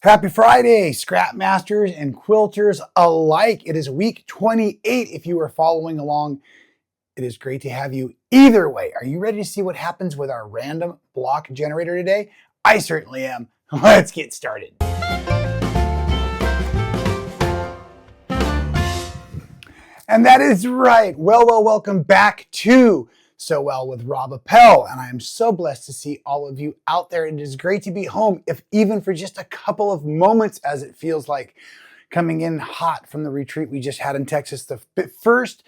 Happy Friday, scrap masters and quilters alike. It is week 28 if you are following along. It is great to have you either way. Are you ready to see what happens with our random block generator today? I certainly am. Let's get started. And that is right. Welcome back to So Well with Rob Appell. And I am so blessed to see all of you out there. It is great to be home, if even for just a couple of moments, as it feels like, coming in hot from the retreat we just had in Texas, the first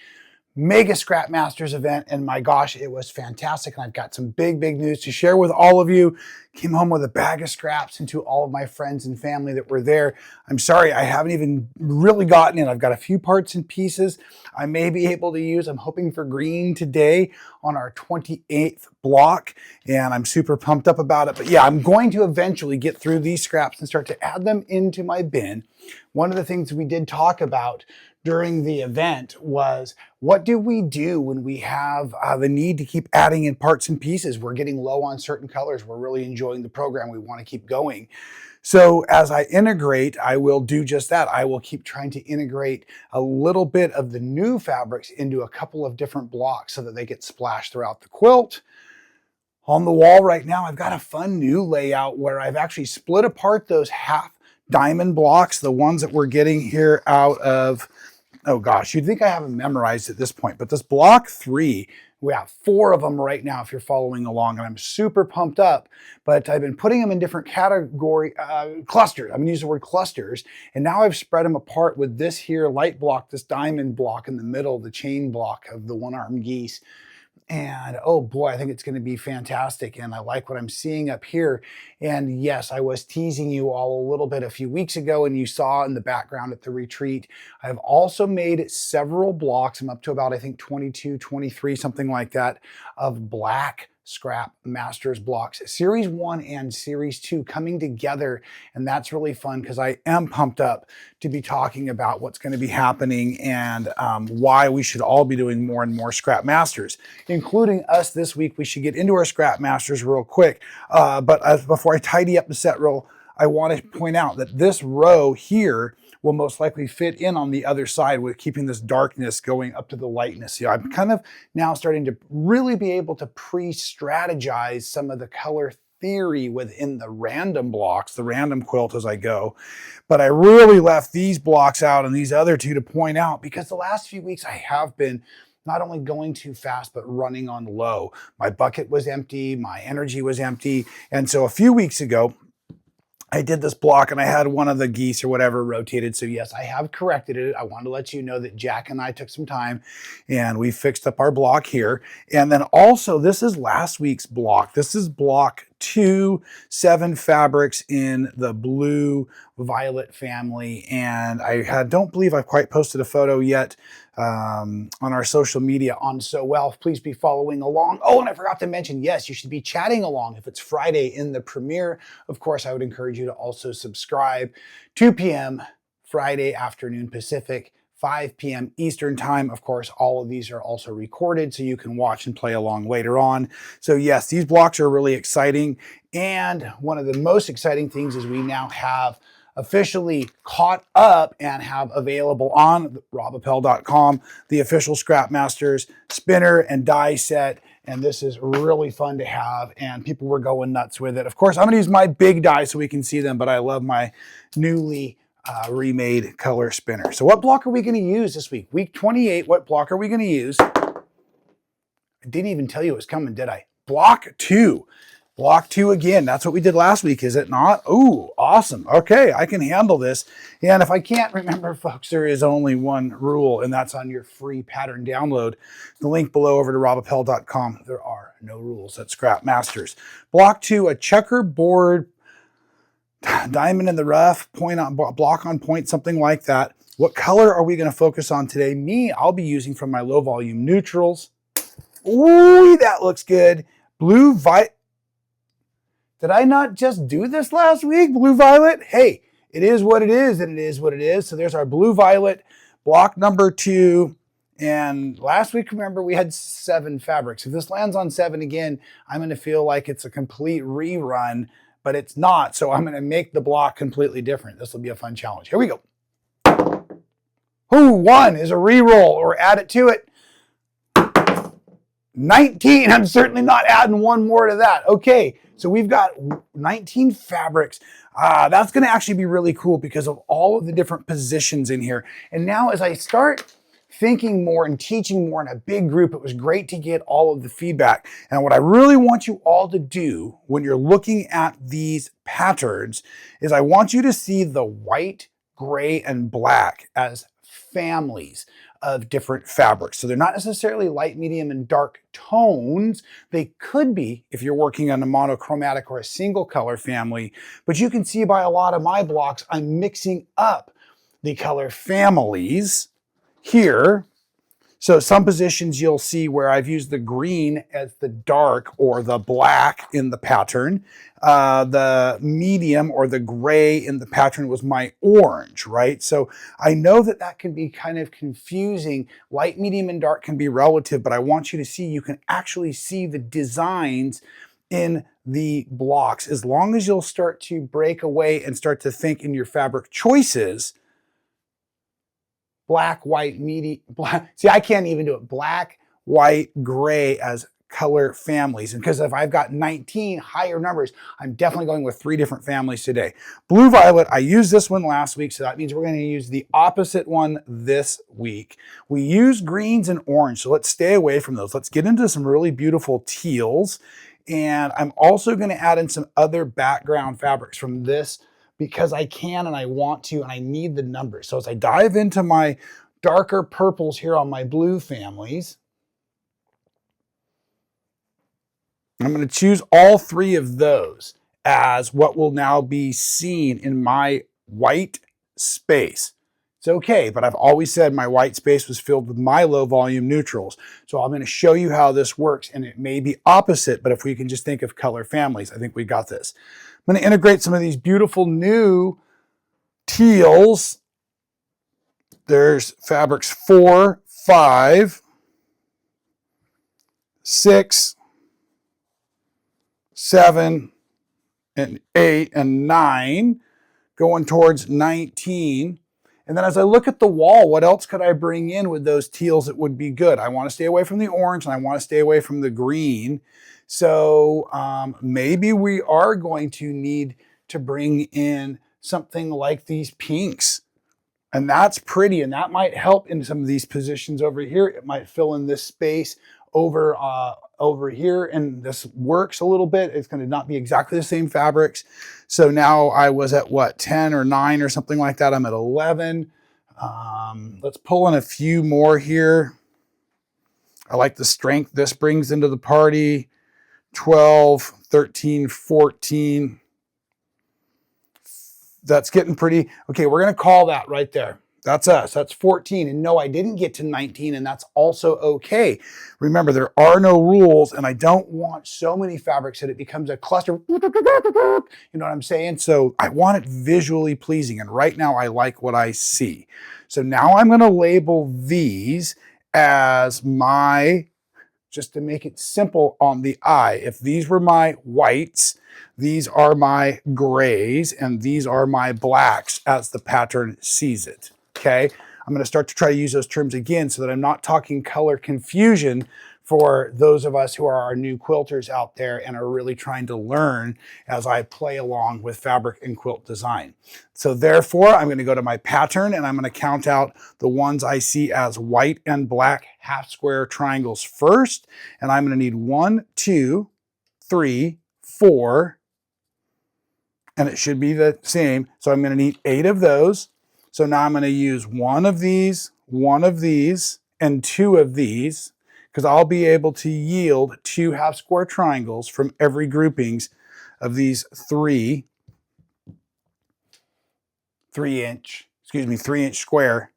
mega scrap masters event, and my gosh, it was fantastic. And I've got some big news to share with all of you. Came home with a bag of scraps, and to all of my friends and family that were there, I'm sorry I haven't even really gotten in. I've got a few parts and pieces I may be able to use. I'm hoping for green today on our 28th block, and I'm super pumped up about it. But yeah, I'm going to eventually get through these scraps and start to add them into my bin. One of the things we did talk about during the event was, what do we do when we have the need to keep adding in parts and pieces? We're getting low on certain colors. We're really enjoying the program. We want to keep going. So as I integrate, I will do just that. I will keep trying to integrate a little bit of the new fabrics into a couple of different blocks so that they get splashed throughout the quilt. On the wall right now, I've got a fun new layout where I've actually split apart those half diamond blocks, the ones that we're getting here out of, oh gosh, you'd think I have them memorized at this point, but this block 3, we have 4 of them right now if you're following along, and I'm super pumped up. But I've been putting them in different category clusters. I'm gonna use the word clusters, and now I've spread them apart with this here light block, this diamond block in the middle, the chain block of the one-armed geese. And oh boy, I think it's going to be fantastic. And I like what I'm seeing up here. And yes, I was teasing you all a little bit a few weeks ago, and you saw in the background at the retreat, I've also made several blocks. I'm up to about, I think, 22, 23, something like that, of black scrap masters blocks, series 1 and series 2 coming together. And that's really fun because I am pumped up to be talking about what's going to be happening and why we should all be doing more and more scrap masters, including us this week. We should get into our scrap masters real quick. But before I tidy up the set roll, I want to point out that this row here will most likely fit in on the other side with keeping this darkness going up to the lightness. You know, I'm kind of now starting to really be able to pre-strategize some of the color theory within the random blocks, the random quilt as I go. But I really left these blocks out and these other two to point out because the last few weeks I have been not only going too fast, but running on low. My bucket was empty, my energy was empty. And so a few weeks ago, I did this block and I had one of the geese or whatever rotated. So yes, I have corrected it. I want to let you know that Jack and I took some time and we fixed up our block here. And then also, this is last week's block. This is block 2, 7 fabrics in the blue violet family. And I don't believe I've quite posted a photo yet on our social media on So Well. Please be following along. Oh, and I forgot to mention, yes, you should be chatting along if it's Friday in the premiere. Of course, I would encourage you to also subscribe. 2 p.m. Friday afternoon Pacific, 5 p.m. Eastern time. Of course, all of these are also recorded so you can watch and play along later on. So yes, these blocks are really exciting. And one of the most exciting things is we now have officially caught up and have available on robappell.com the official Scrap Masters spinner and die set. And this is really fun to have, and people were going nuts with it. Of course, I'm going to use my big die so we can see them, but I love my newly remade color spinner. So what block are we going to use this week? Week 28, what block are we going to use? I didn't even tell you it was coming, did I? Block 2. Block 2 again. That's what we did last week, is it not? Ooh, awesome. Okay, I can handle this. And if I can't remember, folks, there is only one rule, and that's on your free pattern download. The link below over to robappell.com. There are no rules. That's Scrap Masters. Block 2, a checkerboard, diamond in the rough, point on block on point, something like that. What color are we going to focus on today? I'll be using from my low volume neutrals. Ooh, that looks good. Blue violet. Did I not just do this last week? Blue violet? Hey, it is what it is, and it is what it is. So there's our blue violet block number 2. And last week, remember, we had 7 fabrics. If this lands on 7 again, I'm going to feel like it's a complete rerun. but it's not. So I'm going to make the block completely different. This will be a fun challenge. Here we go. Ooh, 1 is a reroll, or add it to it. 19. I'm certainly not adding one more to that. Okay, so we've got 19 fabrics. That's going to actually be really cool because of all of the different positions in here. And now as I start thinking more and teaching more in a big group, it was great to get all of the feedback. And what I really want you all to do when you're looking at these patterns is I want you to see the white, gray, and black as families of different fabrics. So they're not necessarily light, medium, and dark tones. They could be if you're working on a monochromatic or a single color family, but you can see by a lot of my blocks, I'm mixing up the color families here. So some positions you'll see where I've used the green as the dark or the black in the pattern. The medium or the gray in the pattern was my orange, right? So I know that that can be kind of confusing. Light, medium, and dark can be relative, but I want you to see you can actually see the designs in the blocks. As long as you'll start to break away and start to think in your fabric choices, black, white, medium, black. See, I can't even do it. Black, white, gray as color families. And because if I've got 19 higher numbers, I'm definitely going with 3 different families today. Blue, violet, I used this one last week, so that means we're going to use the opposite one this week. We use greens and orange, so let's stay away from those. Let's get into some really beautiful teals. And I'm also going to add in some other background fabrics from this because I can and I want to and I need the numbers. So as I dive into my darker purples here on my blue families, I'm going to choose all 3 of those as what will now be seen in my white space. It's okay, but I've always said my white space was filled with my low volume neutrals. So I'm going to show you how this works, and it may be opposite, but if we can just think of color families, I think we got this. I'm going to integrate some of these beautiful new teals. There's fabrics 4, 5, 6, 7, and 8, and 9, going towards 19. And then as I look at the wall, what else could I bring in with those teals that would be good? I want to stay away from the orange and I want to stay away from the green. So maybe we are going to need to bring in something like these pinks. And that's pretty, and that might help in some of these positions over here. It might fill in this space over here, and this works a little bit. It's going to not be exactly the same fabrics. So now I was at what, 10 or 9 or something like that. I'm at 11. Let's pull in a few more here. I like the strength this brings into the party. 12, 13, 14. That's getting pretty, okay, we're going to call that right there. That's us, that's 14. And no, I didn't get to 19, and that's also okay. Remember, there are no rules, and I don't want so many fabrics that it becomes a cluster. You know what I'm saying? So I want it visually pleasing, and right now I like what I see. So now I'm going to label these as my, just to make it simple on the eye. If these were my whites, these are my grays, and these are my blacks as the pattern sees it, okay? I'm gonna start to try to use those terms again so that I'm not talking color confusion for those of us who are our new quilters out there and are really trying to learn as I play along with fabric and quilt design. So therefore, I'm gonna go to my pattern and I'm gonna count out the ones I see as white and black half square triangles first. And I'm gonna need 1, 2, 3, 4, and it should be the same. So I'm going to need 8 of those. So now I'm going to use 1 of these, and 2 of these, because I'll be able to yield 2 half square triangles from every groupings of these 3 inch square,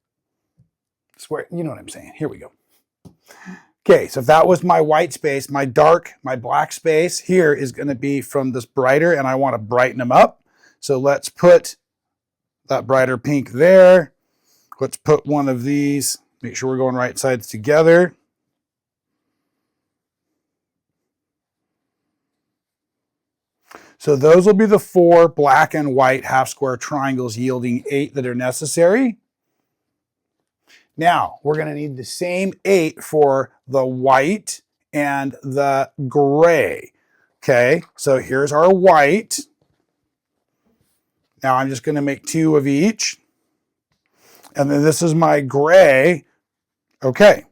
you know what I'm saying. Here we go. Okay, so if that was my white space, my black space here is going to be from this brighter, and I want to brighten them up. So let's put that brighter pink there. Let's put one of these, make sure we're going right sides together. So those will be the 4 black and white half square triangles yielding 8 that are necessary. Now, we're going to need the same 8 for the white and the gray. Okay, so here's our white. Now I'm just going to make 2 of each. And then this is my gray. Okay,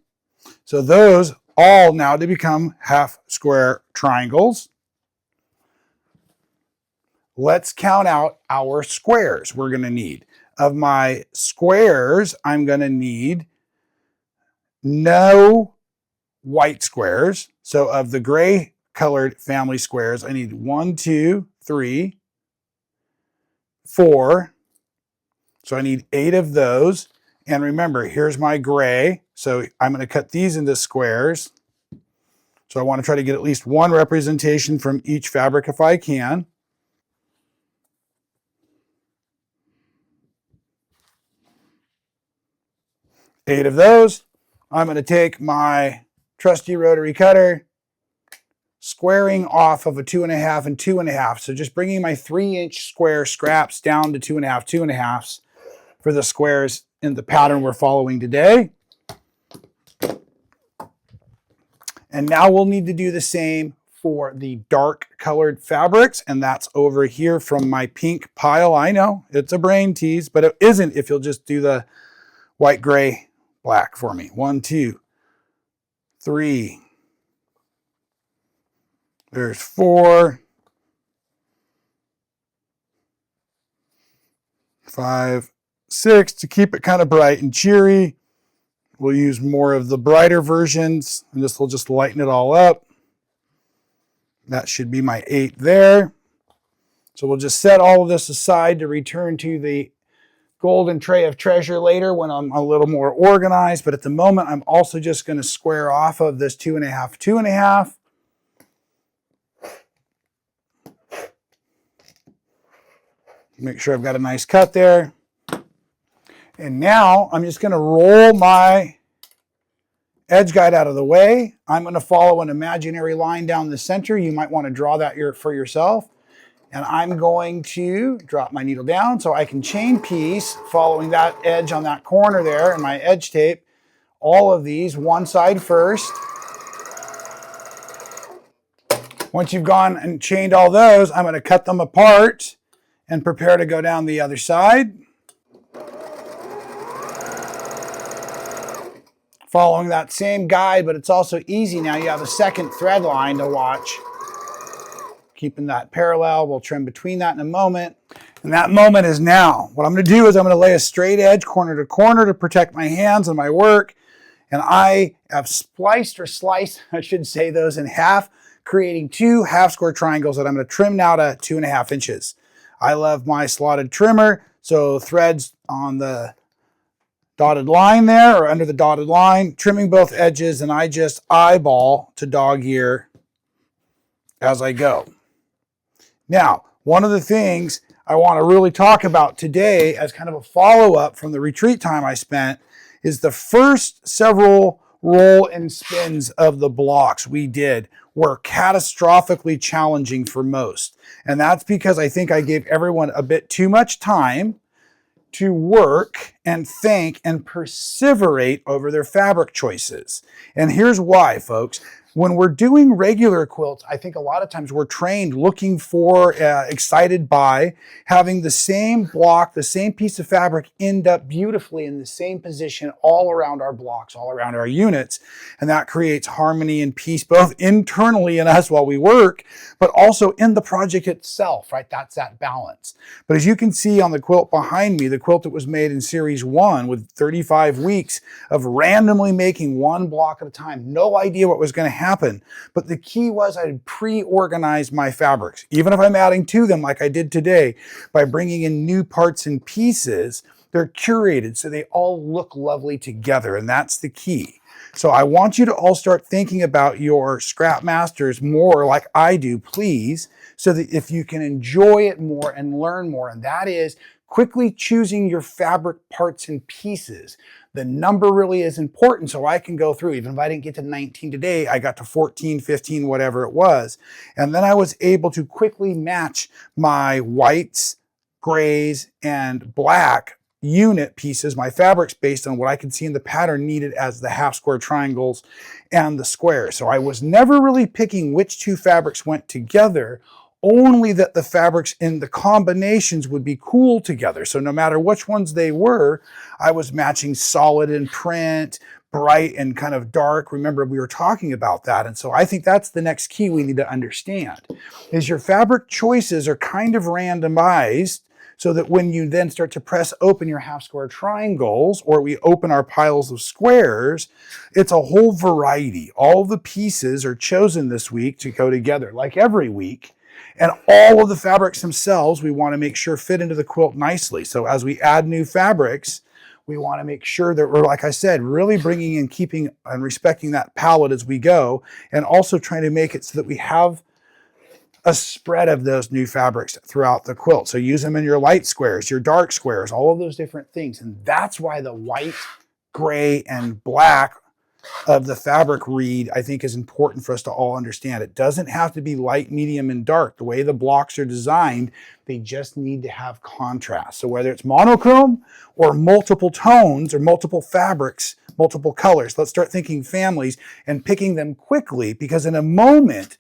so those all now to become half square triangles. Let's count out our squares we're going to need. Of my squares, I'm going to need no white squares. So of the gray colored family squares, I need 1, 2, 3, 4. So I need 8 of those. And remember, here's my gray. So I'm going to cut these into squares. So I want to try to get at least 1 representation from each fabric if I can. 8 of those. I'm going to take my trusty rotary cutter, squaring off of a 2.5 and 2.5. So just bringing my 3-inch square scraps down to 2.5, 2.5 for the squares in the pattern we're following today. And now we'll need to do the same for the dark colored fabrics, and that's over here from my pink pile. I know it's a brain tease, but it isn't if you'll just do the white, gray, black for me. 1, 2, 3. There's 4, 5, 6 to keep it kind of bright and cheery. We'll use more of the brighter versions, and this will just lighten it all up. That should be my 8 there. So we'll just set all of this aside to return to the golden tray of treasure later when I'm a little more organized. But at the moment, I'm also just going to square off of this 2.5, 2.5. Make sure I've got a nice cut there. And now I'm just going to roll my edge guide out of the way. I'm going to follow an imaginary line down the center. You might want to draw that for yourself. And I'm going to drop my needle down so I can chain piece following that edge on that corner there and my edge tape. All of these one side first. Once you've gone and chained all those, I'm going to cut them apart and prepare to go down the other side. Following that same guide, but it's also easy now. You have a second thread line to watch. Keeping that parallel, we'll trim between that in a moment. And that moment is now. What I'm going to do is I'm going to lay a straight edge corner to corner to protect my hands and my work. And I have spliced or sliced, I should say, those in half, creating 2 half square triangles that I'm going to trim now to 2.5 inches. I love my slotted trimmer, so threads on the dotted line there or under the dotted line, trimming both edges, and I just eyeball to dog ear as I go. Now, one of the things I want to really talk about today as kind of a follow-up from the retreat time I spent is the first several roll and spins of the blocks we did were catastrophically challenging for most. And that's because I think I gave everyone a bit too much time to work and think and perseverate over their fabric choices. And here's why, folks. When we're doing regular quilts, I think a lot of times we're trained looking for, excited by having the same block, the same piece of fabric end up beautifully in the same position all around our blocks, all around our units. And that creates harmony and peace, both internally in us while we work, but also in the project itself, right? That's that balance. But as you can see on the quilt behind me, the quilt that was made in series 1 with 35 weeks of randomly making 1 block at a time, no idea what was going to happen. But the key was I had pre-organized my fabrics. Even if I'm adding to them like I did today, by bringing in new parts and pieces, they're curated so they all look lovely together, and that's the key. So I want you to all start thinking about your scrap masters more like I do, please, so that if you can enjoy it more and learn more, and that is quickly choosing your fabric parts and pieces. The number really is important, so I can go through. Even if I didn't get to 19 today, I got to 14, 15, whatever it was. And then I was able to quickly match my whites, grays, and black unit pieces, my fabrics, based on what I could see in the pattern needed as the half square triangles and the squares. So I was never really picking which two fabrics went together, only that the fabrics in the combinations would be cool together. So no matter which ones they were, I was matching solid and print, bright and kind of dark. Remember, we were talking about that. And so I think that's the next key we need to understand, is your fabric choices are kind of randomized, so that when you then start to press open your half square triangles, or we open our piles of squares, it's a whole variety. All the pieces are chosen this week to go together, like every week. And all of the fabrics themselves, we want to make sure fit into the quilt nicely. So as we add new fabrics, we want to make sure that we're, like I said, really bringing in, keeping and respecting that palette as we go, and also trying to make it so that we have a spread of those new fabrics throughout the quilt. So use them in your light squares, your dark squares, all of those different things. And that's why the white, gray, and black of the fabric read, I think, is important for us to all understand. It doesn't have to be light, medium, and dark. The way the blocks are designed, they just need to have contrast. So whether it's monochrome or multiple tones or multiple fabrics, multiple colors, let's start thinking families and picking them quickly, because in a moment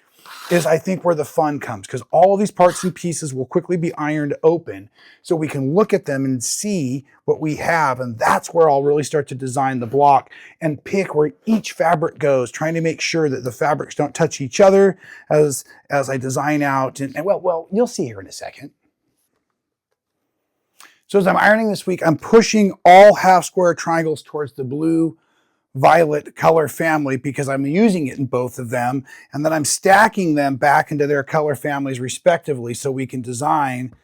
is, I think, where the fun comes, because all of these parts and pieces will quickly be ironed open so we can look at them and see what we have. And that's where I'll really start to design the block and pick where each fabric goes, trying to make sure that the fabrics don't touch each other as I design out. And well, you'll see here in a second. So as I'm ironing this week, I'm pushing all half square triangles towards the blue violet color family, because I'm using it in both of them, and then I'm stacking them back into their color families respectively, so we can design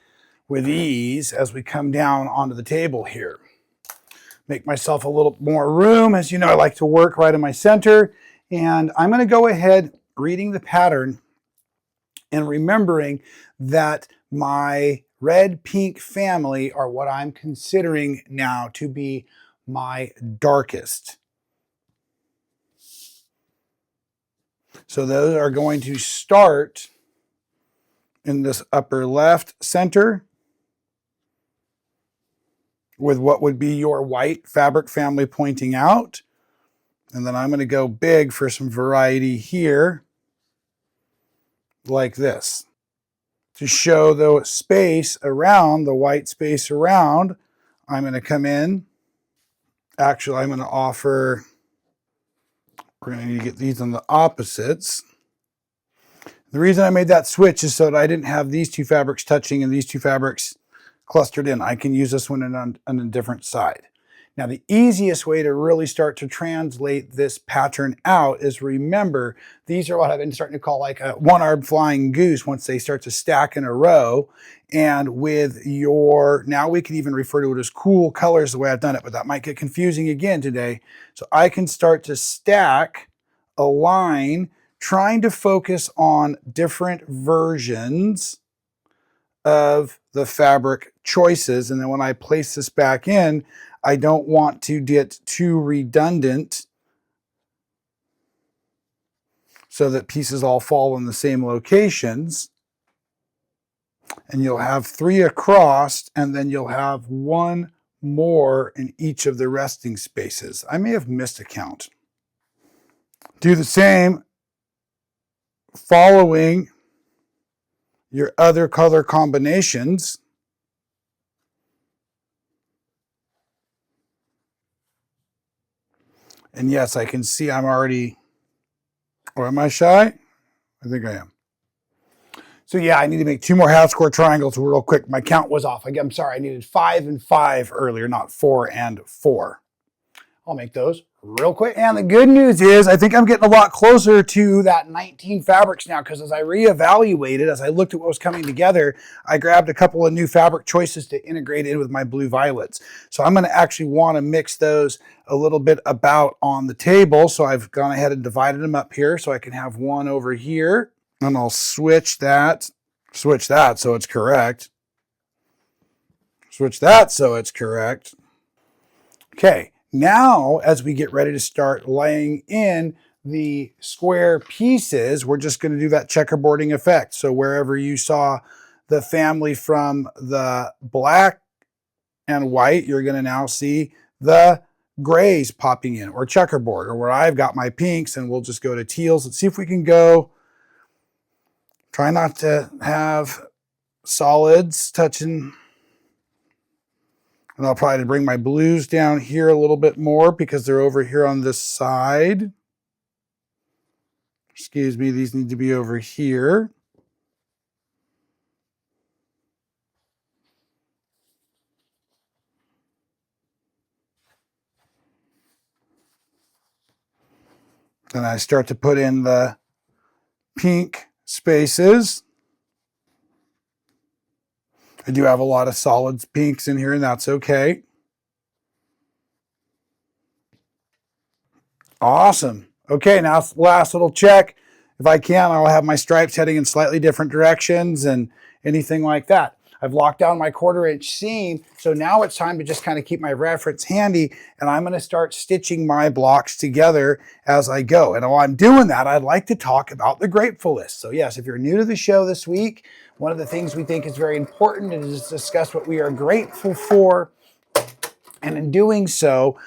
with ease as we come down onto the table here. Make myself a little more room. As you know, I like to work right in my center, and I'm going to go ahead reading the pattern and remembering that my red pink family are what I'm considering now to be my darkest. So those are going to start in this upper left center with what would be your white fabric family pointing out. And then I'm going to go big for some variety here, like this. To show the space around, the white space around, I'm going to come in. Actually, I'm going to offer, we're going to need to get these on the opposites. The reason I made that switch is so that I didn't have these two fabrics touching and these two fabrics clustered in. I can use this one on a different side. Now, the easiest way to really start to translate this pattern out is, remember, these are what I've been starting to call like a one-armed flying goose once they start to stack in a row. And with your, now we can even refer to it as cool colors the way I've done it, but that might get confusing again today. So I can start to stack, align, trying to focus on different versions of the fabric choices. And then when I place this back in, I don't want to get too redundant so that pieces all fall in the same locations. And you'll have 3 across, and then you'll have 1 more in each of the resting spaces. I may have missed a count. Do the same following your other color combinations. And yes, I can see I'm already, or am I shy? I think I am. So yeah, I need to make 2 more half square triangles real quick. My count was off. I'm sorry, I needed 5 and 5 earlier, not 4 and 4. I'll make those real quick. And the good news is I think I'm getting a lot closer to that 19 fabrics now, because as I reevaluated, as I looked at what was coming together, I grabbed a couple of new fabric choices to integrate in with my blue violets. So I'm going to actually want to mix those a little bit about on the table. So I've gone ahead and divided them up here so I can have one over here, and I'll switch that so it's correct. Switch that so it's correct. Okay, now as we get ready to start laying in the square pieces, we're just going to do that checkerboarding effect. So wherever you saw the family from the black and white, you're going to now see the grays popping in, or checkerboard, or where I've got my pinks, and we'll just go to teals. Let's see if we can go. Try not to have solids touching. And I'll probably bring my blues down here a little bit more because they're over here on this side. Excuse me, these need to be over here. Then I start to put in the pink spaces. I do have a lot of solid pinks in here, and that's okay. Awesome. Okay, now last little check. If I can, I'll have my stripes heading in slightly different directions and anything like that. I've locked down my 1/4-inch seam, so now it's time to just kind of keep my reference handy, and I'm going to start stitching my blocks together as I go. And while I'm doing that, I'd like to talk about the grateful list. So yes, if you're new to the show this week, one of the things we think is very important is to discuss what we are grateful for. And in doing so,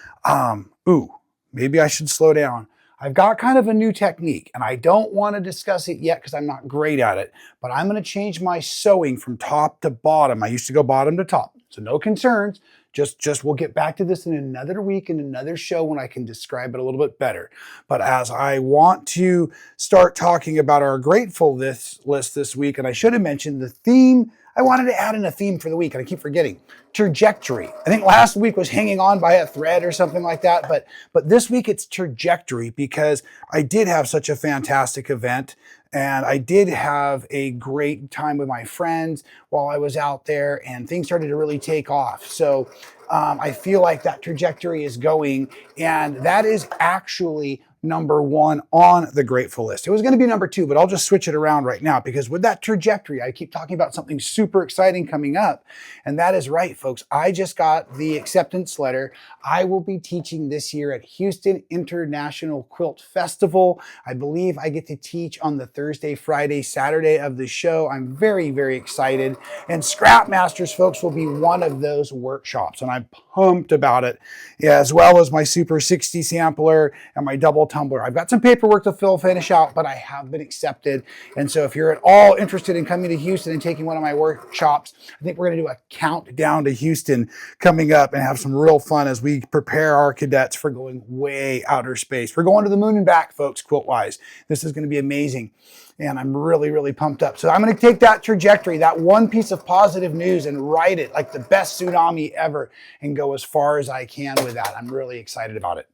maybe I should slow down. I've got kind of a new technique, and I don't want to discuss it yet because I'm not great at it, but I'm going to change my sewing from top to bottom. I used to go bottom to top, so no concerns. Just we'll get back to this in another week, in another show, when I can describe it a little bit better. But as I want to start talking about our grateful list this week, and I should have mentioned the theme. I wanted to add in a theme for the week, and I keep forgetting. Trajectory. I think last week was hanging on by a thread or something like that, but this week it's trajectory, because I did have such a fantastic event, and I did have a great time with my friends while I was out there, and things started to really take off. So I feel like that trajectory is going, and that is actually number 1 on the grateful list. It was going to be number 2, but I'll just switch it around right now, because with that trajectory, I keep talking about something super exciting coming up. And that is right, folks. I just got the acceptance letter. I will be teaching this year at Houston International Quilt Festival. I believe I get to teach on the Thursday, Friday, Saturday of the show. I'm very, very excited. And Scrap Masters, folks, will be one of those workshops, and I'm pumped about it, as well as my Super 60 sampler and my double tumbler. I've got some paperwork to finish out, but I have been accepted. And so if you're at all interested in coming to Houston and taking one of my workshops, I think we're going to do a countdown to Houston coming up and have some real fun as we prepare our cadets for going way outer space. We're going to the moon and back, folks, quilt-wise. This is going to be amazing. And I'm really, really pumped up. So I'm going to take that trajectory, that one piece of positive news, and write it like the best tsunami ever and go as far as I can with that. I'm really excited about it.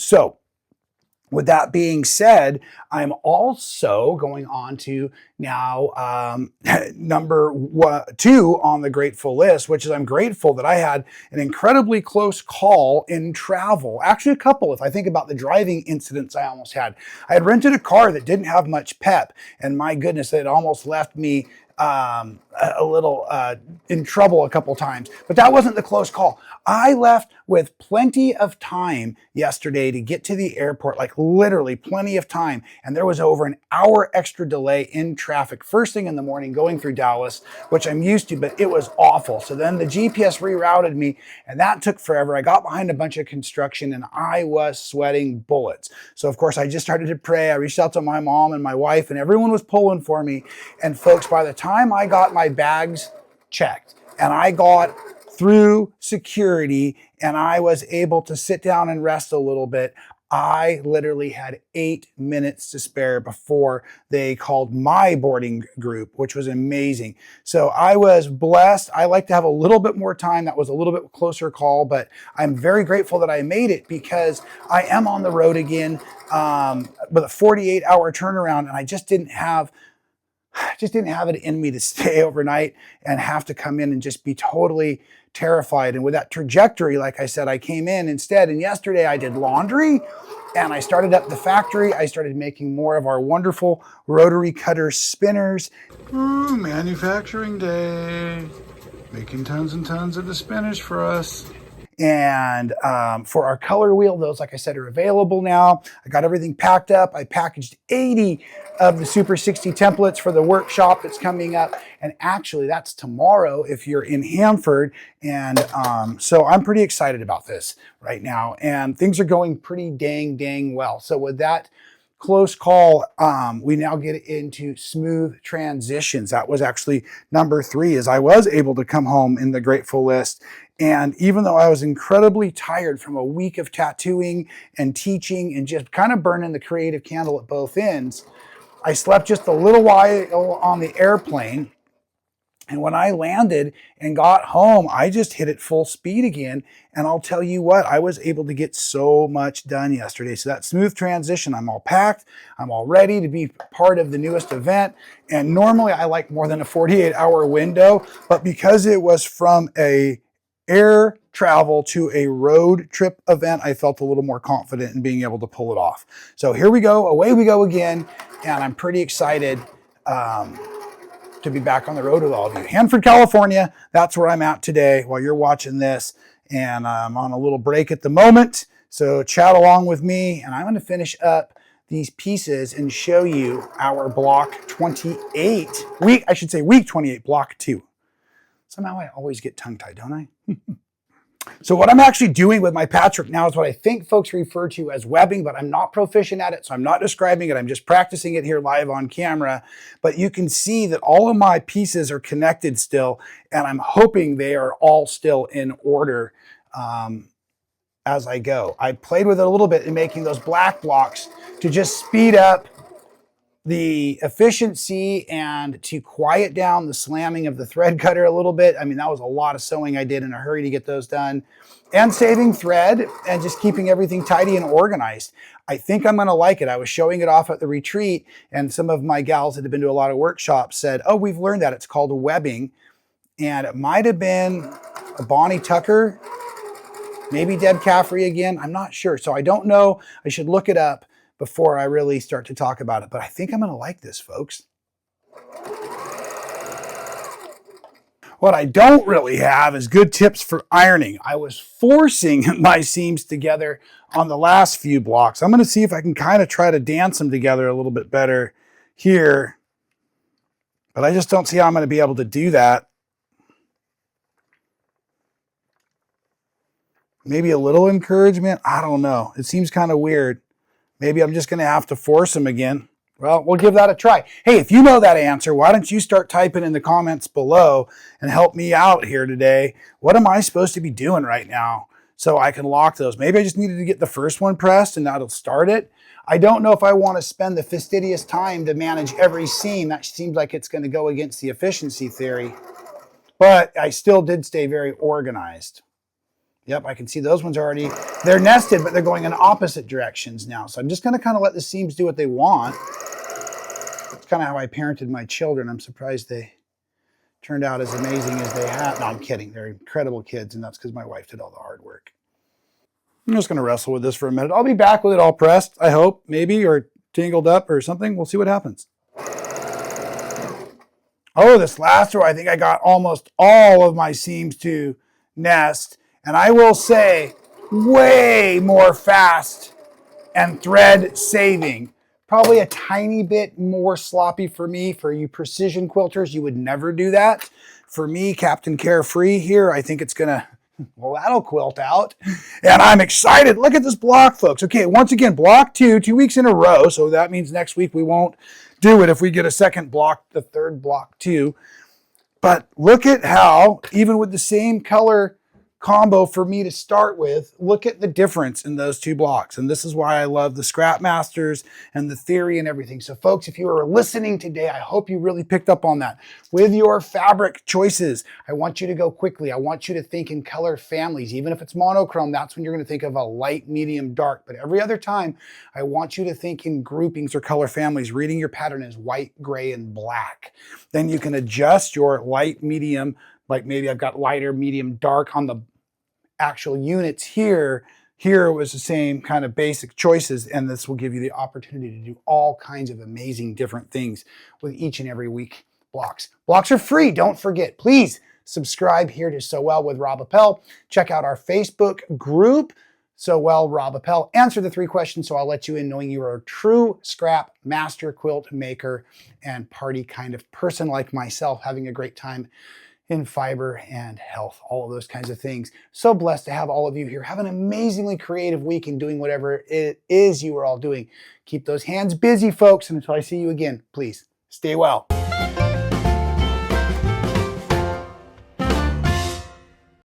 So with that being said, I'm also going on to now number 2 on the grateful list, which is I'm grateful that I had an incredibly close call in travel. Actually, a couple, if I think about the driving incidents I almost had. I had rented a car that didn't have much pep, and my goodness, it almost left me a little in trouble a couple times, but that wasn't the close call. I left with plenty of time yesterday to get to the airport, like literally plenty of time. And there was over an hour extra delay in traffic first thing in the morning going through Dallas, which I'm used to, but it was awful. So then the GPS rerouted me, and that took forever. I got behind a bunch of construction, and I was sweating bullets. So of course I just started to pray. I reached out to my mom and my wife, and everyone was pulling for me. And folks, by the time I got my bags checked and I got through security and I was able to sit down and rest a little bit, I literally had 8 minutes to spare before they called my boarding group, which was amazing. So I was blessed. I like to have a little bit more time. That was a little bit closer call, but I'm very grateful that I made it, because I am on the road again with a 48-hour turnaround, and I just didn't have it in me to stay overnight and have to come in and just be totally terrified. And with that trajectory, like I said, I came in instead. And yesterday I did laundry, and I started up the factory. I started making more of our wonderful rotary cutter spinners. Ooh, manufacturing day. Making tons and tons of the spinach for us. And for our color wheel, those, like I said, are available now. I got everything packed up. I packaged 80 of the Super 60 templates for the workshop that's coming up. And actually, that's tomorrow if you're in Hanford. And so I'm pretty excited about this right now. And things are going pretty dang well. So with that close call, we now get into smooth transitions. That was actually number 3, as I was able to come home in the grateful list. And even though I was incredibly tired from a week of tattooing and teaching and just kind of burning the creative candle at both ends, I slept just a little while on the airplane. And when I landed and got home, I just hit it full speed again. And I'll tell you what, I was able to get so much done yesterday. So that smooth transition, I'm all packed. I'm all ready to be part of the newest event. And normally I like more than a 48-hour window, but because it was from a air travel to a road trip event, I felt a little more confident in being able to pull it off. So here we go, away we go again. And I'm pretty excited to be back on the road with all of you. Hanford, California, that's where I'm at today while you're watching this. And I'm on a little break at the moment. So chat along with me, and I'm going to finish up these pieces and show you our block 28. Week 28, block 2. Somehow I always get tongue-tied, don't I? So what I'm actually doing with my patchwork now is what I think folks refer to as webbing, but I'm not proficient at it, so I'm not describing it. I'm just practicing it here live on camera. But you can see that all of my pieces are connected still, and I'm hoping they are all still in order as I go. I played with it a little bit in making those black blocks to just speed up the efficiency and to quiet down the slamming of the thread cutter a little bit. I mean, that was a lot of sewing I did in a hurry to get those done, and saving thread and just keeping everything tidy and organized. I think I'm going to like it. I was showing it off at the retreat, and some of my gals that have been to a lot of workshops said, oh, we've learned that. It's called a webbing. And it might have been a Bonnie Tucker, maybe Deb Caffrey again. I'm not sure. So I don't know. I should look it up before I really start to talk about it. But I think I'm going to like this, folks. What I don't really have is good tips for ironing. I was forcing my seams together on the last few blocks. I'm going to see if I can kind of try to dance them together a little bit better here. But I just don't see how I'm going to be able to do that. Maybe a little encouragement. I don't know. It seems kind of weird. Maybe I'm just going to have to force them again. Well, we'll give that a try. Hey, if you know that answer, why don't you start typing in the comments below and help me out here today? What am I supposed to be doing right now so I can lock those? Maybe I just needed to get the first one pressed and that'll start it. I don't know if I want to spend the fastidious time to manage every seam. That seems like it's going to go against the efficiency theory. But I still did stay very organized. Yep, I can see those ones already. They're nested, but they're going in opposite directions now. So I'm just going to kind of let the seams do what they want. That's kind of how I parented my children. I'm surprised they turned out as amazing as they have. No, I'm kidding. They're incredible kids, and that's because my wife did all the hard work. I'm just going to wrestle with this for a minute. I'll be back with it all pressed, I hope, maybe, or tangled up or something. We'll see what happens. Oh, this last row, I think I got almost all of my seams to nest. And I will say, way more fast and thread saving. Probably a tiny bit more sloppy for me. For you precision quilters, you would never do that. For me, Captain Carefree here, I think it's gonna, well, that'll quilt out. And I'm excited. Look at this block, folks. Okay, once again, block 2 weeks in a row. So that means next week we won't do it if we get a second block, the third block too. But look at how, even with the same color combo for me to start with, look at the difference in those 2 blocks. And this is why I love the Scrap Masters and the theory and everything. So folks, if you are listening today, I hope you really picked up on that. With your fabric choices, I want you to go quickly. I want you to think in color families. Even if it's monochrome, that's when you're going to think of a light, medium, dark. But every other time, I want you to think in groupings or color families, reading your pattern as white, gray, and black. Then you can adjust your light, medium, like maybe I've got lighter, medium, dark on the actual units here. Here it was the same kind of basic choices, and this will give you the opportunity to do all kinds of amazing different things with each and every week blocks. Blocks are free. Don't forget, please Subscribe here to So Well with Rob Appell. Check out our Facebook group, So Well Rob Appell. Answer the 3 questions so I'll let you in knowing you are a true scrap master quilt maker and party kind of person like myself, having a great time in fiber and health, all of those kinds of things. So blessed to have all of you here. Have an amazingly creative week in doing whatever it is you are all doing. Keep those hands busy, folks. And until I see you again, please stay well.